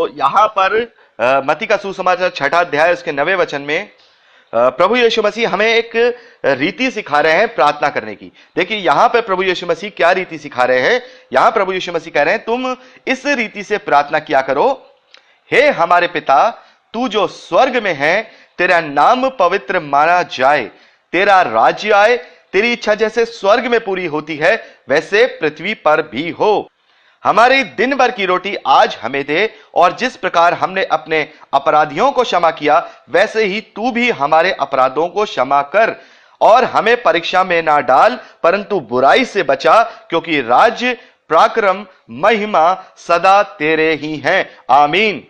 तो यहां पर मत्ती का सुसमाचार 6 अध्याय उसके 9वें वचन में प्रभु यीशु मसीह हमें एक रीति सिखा रहे हैं प्रार्थना करने की। देखिए यहां पर प्रभु यीशु मसीह क्या रीति सिखा रहे हैं। यहां प्रभु यीशु मसीह कह रहे हैं तुम इस रीति से प्रार्थना किया करो, हे हमारे पिता तू जो स्वर्ग में है, तेरा नाम पवित्र माना जाए, तेरा राज्य आए, तेरी इच्छा जैसे स्वर्ग में पूरी होती है वैसे पृथ्वी पर भी हो। हमारी दिन भर की रोटी आज हमें दे, और जिस प्रकार हमने अपने अपराधियों को क्षमा किया वैसे ही तू भी हमारे अपराधों को क्षमा कर, और हमें परीक्षा में ना डाल परंतु बुराई से बचा, क्योंकि राज्य पराक्रम महिमा सदा तेरे ही हैं। आमीन।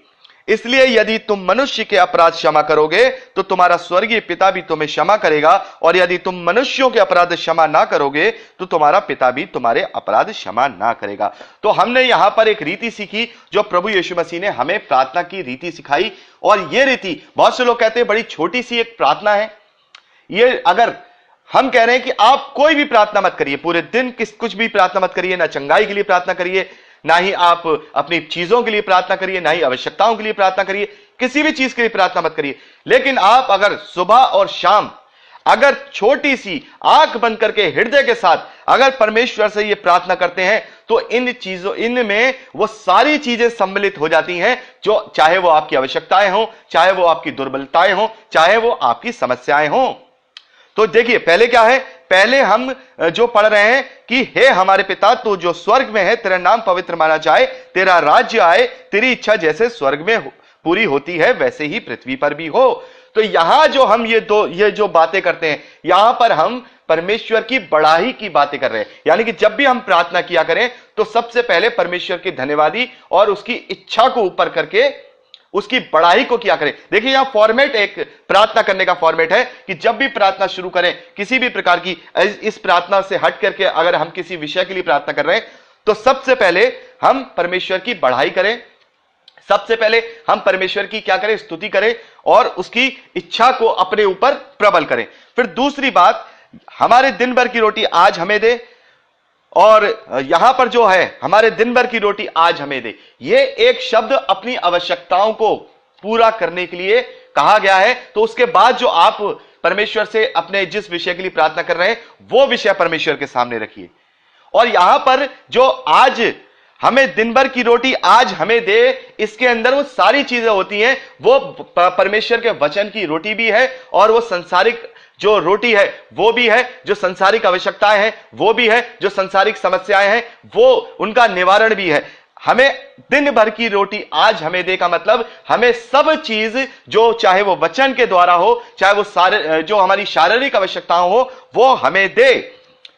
इसलिए यदि तुम मनुष्य के अपराध क्षमा करोगे तो तुम्हारा स्वर्गीय पिता भी तुम्हें क्षमा करेगा, और यदि तुम मनुष्यों के अपराध क्षमा ना करोगे तो तुम्हारा पिता भी तुम्हारे अपराध क्षमा ना करेगा। तो हमने यहां पर एक रीति सीखी जो प्रभु यीशु मसीह ने हमें प्रार्थना की रीति सिखाई। और यह रीति, बहुत से लोग कहते हैं बड़ी छोटी सी एक प्रार्थना है ये। अगर हम कह रहे हैं कि आप कोई भी प्रार्थना मत करिए, पूरे दिन कुछ भी प्रार्थना मत करिए, ना चंगाई के लिए प्रार्थना करिए, ना ही आप अपनी चीजों के लिए प्रार्थना करिए, ना ही आवश्यकताओं के लिए प्रार्थना करिए, किसी भी चीज के लिए प्रार्थना मत करिए। लेकिन आप अगर सुबह और शाम अगर छोटी सी आंख बंद करके हृदय के साथ अगर परमेश्वर से ये प्रार्थना करते हैं तो इन चीजों इनमें वो सारी चीजें सम्मिलित हो जाती हैं, जो चाहे वो आपकी आवश्यकताएं हो, चाहे वो आपकी दुर्बलताएं हो, चाहे वो आपकी समस्याएं हो। तो देखिए पहले क्या है, पहले हम जो पढ़ रहे हैं कि हे हमारे पिता तू जो स्वर्ग में है, तेरा नाम पवित्र माना जाए, तेरा राज्य आए, तेरी इच्छा जैसे स्वर्ग में पूरी होती है वैसे ही पृथ्वी पर भी हो। तो यहां जो हम ये जो बातें करते हैं, यहां पर हम परमेश्वर की बड़ाई की बातें कर रहे हैं। यानी कि जब भी हम प्रार्थना किया करें तो सबसे पहले परमेश्वर की धन्यवादी और उसकी इच्छा को ऊपर करके उसकी बड़ाई को किया करें। देखिए यहां फॉर्मेट, एक प्रार्थना करने का फॉर्मेट है कि जब भी प्रार्थना शुरू करें किसी भी प्रकार की, इस प्रार्थना से हट करके अगर हम किसी विषय के लिए प्रार्थना कर रहे हैं तो सबसे पहले हम परमेश्वर की बढ़ाई करें, सबसे पहले हम परमेश्वर की क्या करें, स्तुति करें और उसकी इच्छा को अपने ऊपर प्रबल करें। फिर दूसरी बात, हमारे दिन भर की रोटी आज हमें दे, और यहां पर जो है हमारे दिन भर की रोटी आज हमें दे, ये एक शब्द अपनी आवश्यकताओं को पूरा करने के लिए कहा गया है। तो उसके बाद जो आप परमेश्वर से अपने जिस विषय के लिए प्रार्थना कर रहे हैं वो विषय परमेश्वर के सामने रखिए। और यहां पर जो आज हमें दिन भर की रोटी आज हमें दे, इसके अंदर वो सारी चीजें होती हैं, वो परमेश्वर के वचन की रोटी भी है, और वो संसारिक जो रोटी है वो भी है, जो संसारिक आवश्यकताएं हैं वो भी है, जो संसारिक समस्याएं हैं वो उनका निवारण भी है। हमें दिन भर की रोटी आज हमें दे का मतलब हमें सब चीज जो चाहे वो वचन के द्वारा हो, चाहे वो सारे जो हमारी शारीरिक आवश्यकताएं हो वो हमें दे।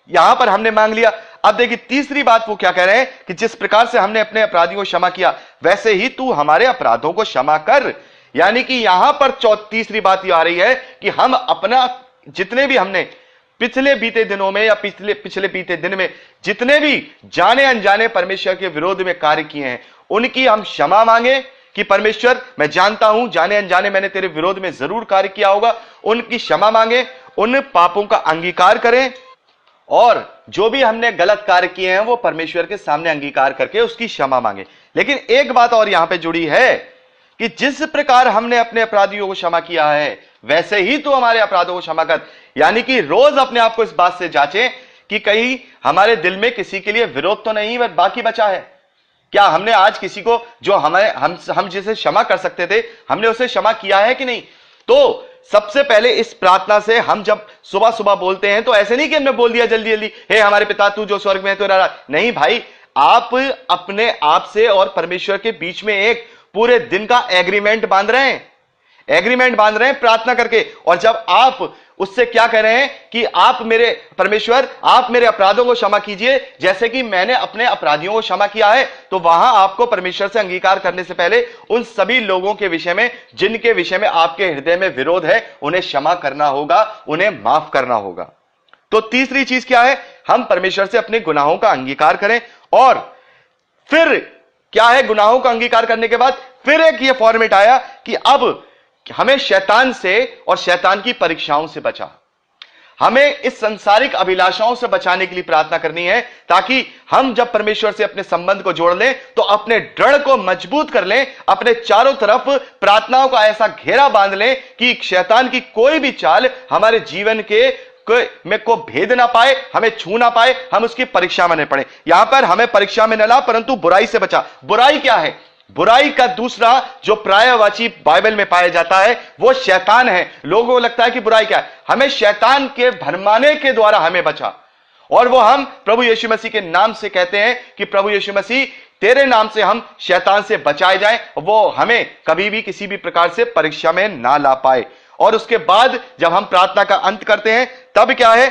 यहां पर हमने मांग लिया। अब देखिए तीसरी बात वो क्या कह रहे हैं कि जिस प्रकार से हमने अपने अपराधियों को क्षमा किया वैसे ही तू हमारे अपराधों को क्षमा कर। यानी कि यहां पर तीसरी बात ये आ रही है कि हम अपना जितने भी हमने पिछले बीते दिनों में या पिछले बीते दिन में जितने भी जाने अनजाने परमेश्वर के विरोध में कार्य किए हैं उनकी हम क्षमा मांगे कि परमेश्वर मैं जानता हूं जाने अनजाने मैंने तेरे विरोध में जरूर कार्य किया होगा, उनकी क्षमा मांगे, उन पापों का अंगीकार करें, और जो भी हमने गलत कार्य किए हैं वो परमेश्वर के सामने अंगीकार करके उसकी क्षमा मांगे। लेकिन एक बात और यहां पे जुड़ी है कि जिस प्रकार हमने अपने अपराधियों को क्षमा किया है वैसे ही तो हमारे अपराधों को क्षमा कर। यानी कि रोज अपने आप को इस बात से जांचें कि कहीं हमारे दिल में किसी के लिए विरोध तो नहीं बाकी बचा है। क्या हमने आज किसी को जो हम जिसे क्षमा कर सकते थे हमने उसे क्षमा किया है कि नहीं। तो सबसे पहले इस प्रार्थना से हम जब सुबह सुबह बोलते हैं तो ऐसे नहीं कि हमने बोल दिया जल्दी जल्दी, हे हमारे पिता तू जो स्वर्ग में है तो नहीं भाई, आप अपने आप से और परमेश्वर के बीच में एक पूरे दिन का एग्रीमेंट बांध रहे हैं प्रार्थना करके। और जब आप उससे क्या कह रहे हैं कि आप मेरे परमेश्वर आप मेरे अपराधों को क्षमा कीजिए जैसे कि मैंने अपने अपराधियों को क्षमा किया है, तो वहां आपको परमेश्वर से अंगीकार करने से पहले उन सभी लोगों के विषय में जिनके विषय में आपके हृदय में विरोध है उन्हें क्षमा करना होगा, उन्हें माफ करना होगा। तो तीसरी चीज क्या है, हम परमेश्वर से अपने गुनाहों का अंगीकार करें। और फिर क्या है, गुनाहों का अंगीकार करने के बाद फिर एक ये फॉर्मेट आया कि अब हमें शैतान से और शैतान की परीक्षाओं से बचा। हमें इस सांसारिक अभिलाषाओं से बचाने के लिए प्रार्थना करनी है, ताकि हम जब परमेश्वर से अपने संबंध को जोड़ लें तो अपने दृढ़ को मजबूत कर लें, अपने चारों तरफ प्रार्थनाओं का ऐसा घेरा बांध लें कि शैतान की कोई भी चाल हमारे जीवन के में को भेद ना पाए, हमें छू ना पाए, हम उसकी परीक्षा में न पड़े। यहां पर हमें परीक्षा में न ला परंतु बुराई से बचा। बुराई क्या है? बुराई का दूसरा जो पर्यायवाची बाइबल में पाया जाता है वो शैतान है। लोगों को लगता है कि बुराई क्या है, हमें शैतान के भरमाने के द्वारा हमें बचा, और वो हम प्रभु यीशु मसीह के नाम से कहते हैं कि प्रभु यीशु मसीह तेरे नाम से हम शैतान से बचाए जाएं, वो हमें कभी भी किसी भी प्रकार से परीक्षा में ना ला पाए। और उसके बाद जब हम प्रार्थना का अंत करते हैं तब क्या है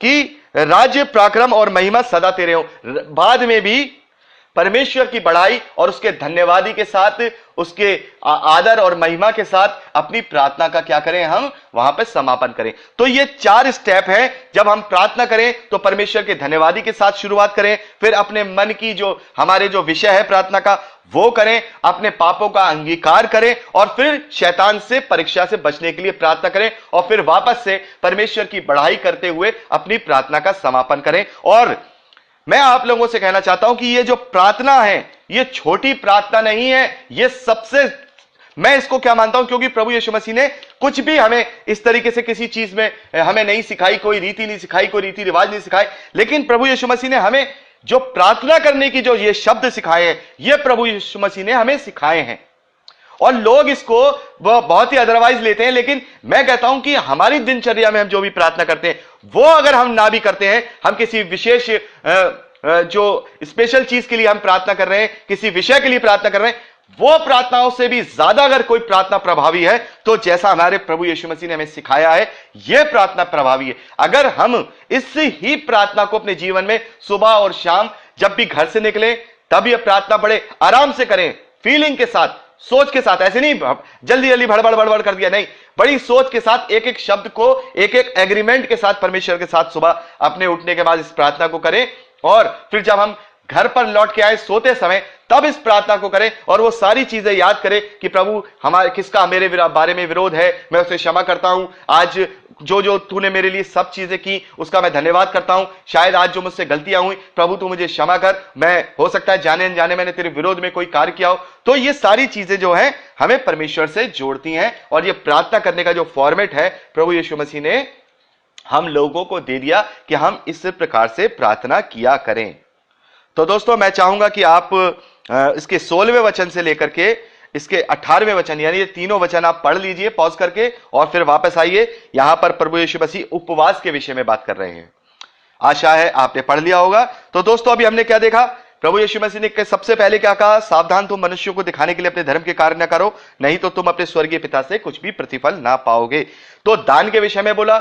कि राज्य, पराक्रम और महिमा सदा तेरे हो। बाद में भी परमेश्वर की बढ़ाई और उसके धन्यवादी के साथ, उसके आदर और महिमा के साथ अपनी प्रार्थना का क्या करें, हम वहां पर समापन करें। तो ये 4 स्टेप हैं। जब हम प्रार्थना करें तो परमेश्वर के धन्यवादी के साथ शुरुआत करें, फिर अपने मन की जो हमारे जो विषय है प्रार्थना का वो करें, अपने पापों का अंगीकार करें, और फिर शैतान से परीक्षा से बचने के लिए प्रार्थना करें, और फिर वापस से परमेश्वर की बढ़ाई करते हुए अपनी प्रार्थना का समापन करें। और मैं आप लोगों से कहना चाहता हूं कि ये जो प्रार्थना है ये छोटी प्रार्थना नहीं है, ये सबसे, मैं इसको क्या मानता हूं, क्योंकि प्रभु यीशु मसीह ने कुछ भी हमें इस तरीके से किसी चीज में हमें नहीं सिखाई, कोई रीति नहीं सिखाई, कोई रीति रिवाज नहीं सिखाए, लेकिन प्रभु यीशु मसीह ने हमें जो प्रार्थना करने की जो ये शब्द सिखाए हैं, ये प्रभु यीशु मसीह ने हमें सिखाए हैं। और लोग इसको बहुत ही अदरवाइज लेते हैं, लेकिन मैं कहता हूं कि हमारी दिनचर्या में हम जो भी प्रार्थना करते हैं वो अगर हम ना भी करते हैं, हम किसी विशेष जो स्पेशल चीज के लिए हम प्रार्थना कर रहे हैं, किसी विषय के लिए प्रार्थना कर रहे हैं, वो प्रार्थनाओं से भी ज्यादा अगर कोई प्रार्थना प्रभावी है तो जैसा हमारे प्रभु यीशु मसीह ने हमें सिखाया है, यह प्रार्थना प्रभावी है। अगर हम इस ही प्रार्थना को अपने जीवन में सुबह और शाम जब भी घर से निकले तब यह प्रार्थना पढ़े, आराम से करें, फीलिंग के साथ, सोच के साथ, ऐसे नहीं जल्दी जल्दी भड़बड़ कर दिया, नहीं, बड़ी सोच के साथ एक एक शब्द को एक एक एग्रीमेंट के साथ परमेश्वर के साथ सुबह अपने उठने के बाद इस प्रार्थना को करें, और फिर जब हम घर पर लौट के आए सोते समय तब इस प्रार्थना को करें, और वो सारी चीजें याद करें कि प्रभु हमारे किसका मेरे बारे में विरोध है, मैं उसे क्षमा करता हूं, आज जो जो तूने मेरे लिए सब चीजें की उसका मैं धन्यवाद करता हूं, शायद आज जो मुझसे गलतियां हुई प्रभु तू मुझे क्षमा कर, मैं हो सकता है जाने अनजाने मैंने तेरे विरोध में कोई कार्य किया हो। तो ये सारी चीजें जो है हमें परमेश्वर से जोड़ती हैं, और ये प्रार्थना करने का जो फॉर्मेट है प्रभु यीशु मसीह ने हम लोगों को दे दिया कि हम इस प्रकार से प्रार्थना किया करें। तो दोस्तों मैं चाहूंगा कि आप इसके 16वें वचन से लेकर के इसके 18वें वचन, यानी ये तीनों वचन आप पढ़ लीजिए पॉज करके, और फिर वापस आइए। यहां पर प्रभु यीशु मसीह उपवास के विषय में बात कर रहे हैं। आशा है आपने पढ़ लिया होगा। तो दोस्तों अभी हमने क्या देखा, प्रभु यीशु मसीह ने सबसे पहले क्या कहा, सावधान तुम मनुष्यों को दिखाने के लिए अपने धर्म के कार्य न करो, नहीं तो तुम अपने स्वर्गीय पिता से कुछ भी प्रतिफल ना पाओगे। तो दान के विषय में बोला,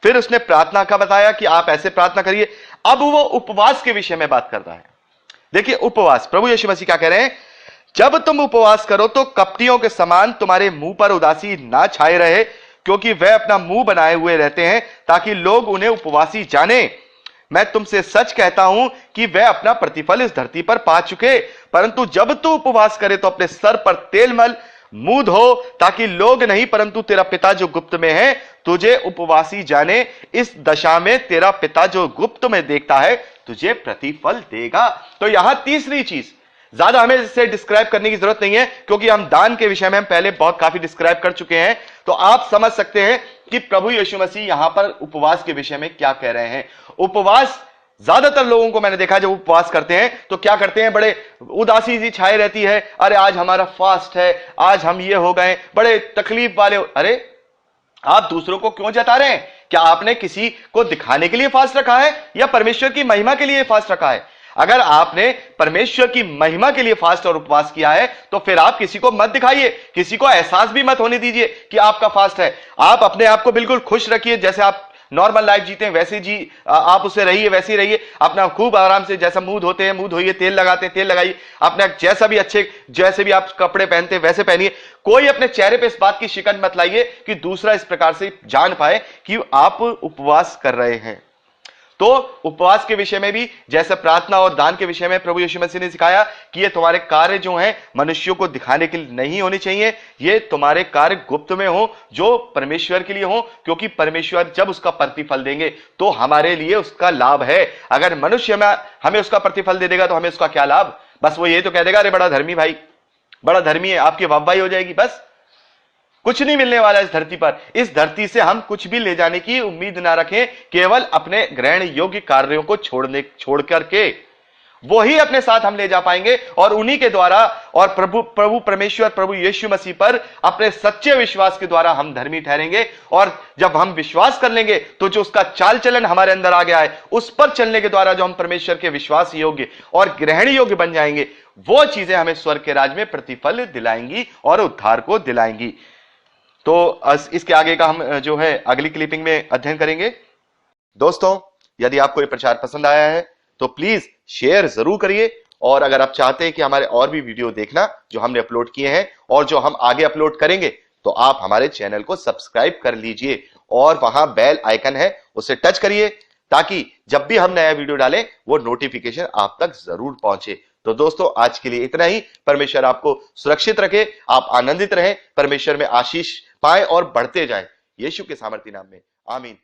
फिर उसने प्रार्थना का बताया कि आप ऐसे प्रार्थना करिए। अब वो उपवास के विषय में बात कर रहा है। देखिए उपवास, प्रभु यीशु मसीह क्या कह रहे हैं, जब तुम उपवास करो तो कपटियों के समान तुम्हारे मुंह पर उदासी ना छाए रहे, क्योंकि वह अपना मुंह बनाए हुए रहते हैं ताकि लोग उन्हें उपवासी जाने। मैं तुमसे सच कहता हूं कि वह अपना प्रतिफल इस धरती पर पा चुके। परंतु जब तू उपवास करे तो अपने सर पर तेल मल, मुंह धो, ताकि लोग नहीं परंतु तेरा पिता जो गुप्त में है तुझे उपवासी जाने। इस दशा में तेरा पिता जो गुप्त में देखता है तुझे प्रतिफल देगा। तो यहां तीसरी चीज, ज्यादा हमें इसे डिस्क्राइब करने की जरूरत नहीं है, क्योंकि हम दान के विषय में हम पहले बहुत काफी डिस्क्राइब कर चुके हैं। तो आप समझ सकते हैं कि प्रभु यीशु मसीह यहां पर उपवास के विषय में क्या कह रहे हैं। उपवास, ज्यादातर लोगों को मैंने देखा जब उपवास करते हैं तो क्या करते हैं, बड़े उदासी सी छाई रहती है, अरे आज हमारा फास्ट है, आज हम ये हो गए, बड़े तकलीफ वाले। अरे आप दूसरों को क्यों जता रहे हैं? क्या आपने किसी को दिखाने के लिए फास्ट रखा है या परमेश्वर की महिमा के लिए फास्ट रखा है? अगर आपने परमेश्वर की महिमा के लिए फास्ट और उपवास किया है तो फिर आप किसी को मत दिखाइए, किसी को एहसास भी मत होने दीजिए कि आपका फास्ट है। आप अपने आप को बिल्कुल खुश रखिए, जैसे आप नॉर्मल लाइफ जीते हैं वैसे जी आप उसे रहिए, वैसे ही रहिए। अपना खूब आराम से, जैसा मुंह धोते हैं मुंह धोइए, तेल लगाते हैं तेल लगाइए, अपना जैसा भी अच्छे, जैसे भी आप कपड़े पहनते हैं वैसे पहनिए। कोई अपने चेहरे पे इस बात की शिकन मत लाइए कि दूसरा इस प्रकार से जान पाए कि आप उपवास कर रहे हैं। तो उपवास के विषय में भी, जैसे प्रार्थना और दान के विषय में प्रभु यीशु मसीह ने सिखाया कि ये तुम्हारे कार्य जो हैं मनुष्यों को दिखाने के लिए नहीं होने चाहिए, ये तुम्हारे कार्य गुप्त में हो, जो परमेश्वर के लिए हो, क्योंकि परमेश्वर जब उसका प्रतिफल देंगे तो हमारे लिए उसका लाभ है। अगर मनुष्य हमें उसका प्रतिफल दे देगा तो हमें उसका क्या लाभ? बस वो ये तो कह देगा, अरे बड़ा धर्मी भाई, बड़ा धर्मी है, आपकी वाहवाही हो जाएगी, बस कुछ नहीं मिलने वाला इस धरती पर। इस धरती से हम कुछ भी ले जाने की उम्मीद ना रखें, केवल अपने ग्रहण योग्य कार्यों को छोड़ करके वो ही अपने साथ हम ले जा पाएंगे, और उन्हीं के द्वारा और प्रभु परमेश्वर प्रभु यीशु मसीह पर अपने सच्चे विश्वास के द्वारा हम धर्मी ठहरेंगे। और जब हम विश्वास कर लेंगे तो जो उसका चाल चलन हमारे अंदर आ गया है, उस पर चलने के द्वारा जो हम परमेश्वर के विश्वास योग्य और ग्रहण योग्य बन जाएंगे, वो चीजें हमें स्वर्ग के राज में प्रतिफल दिलाएंगी और उद्धार को दिलाएंगी। तो इसके आगे का हम जो है अगली क्लिपिंग में अध्ययन करेंगे। दोस्तों, यदि आपको ये प्रचार पसंद आया है तो प्लीज शेयर जरूर करिए, और अगर आप चाहते हैं कि हमारे और भी वीडियो देखना जो हमने अपलोड किए हैं और जो हम आगे अपलोड करेंगे, तो आप हमारे चैनल को सब्सक्राइब कर लीजिए और वहां बेल आइकन है उसे टच करिए, ताकि जब भी हम नया वीडियो डालें वो नोटिफिकेशन आप तक जरूर पहुंचे। तो दोस्तों, आज के लिए इतना ही। परमेश्वर आपको सुरक्षित रखे, आप आनंदित रहें, परमेश्वर में आशीष पाए और बढ़ते जाएं। यीशु के सामर्थी नाम में आमीन।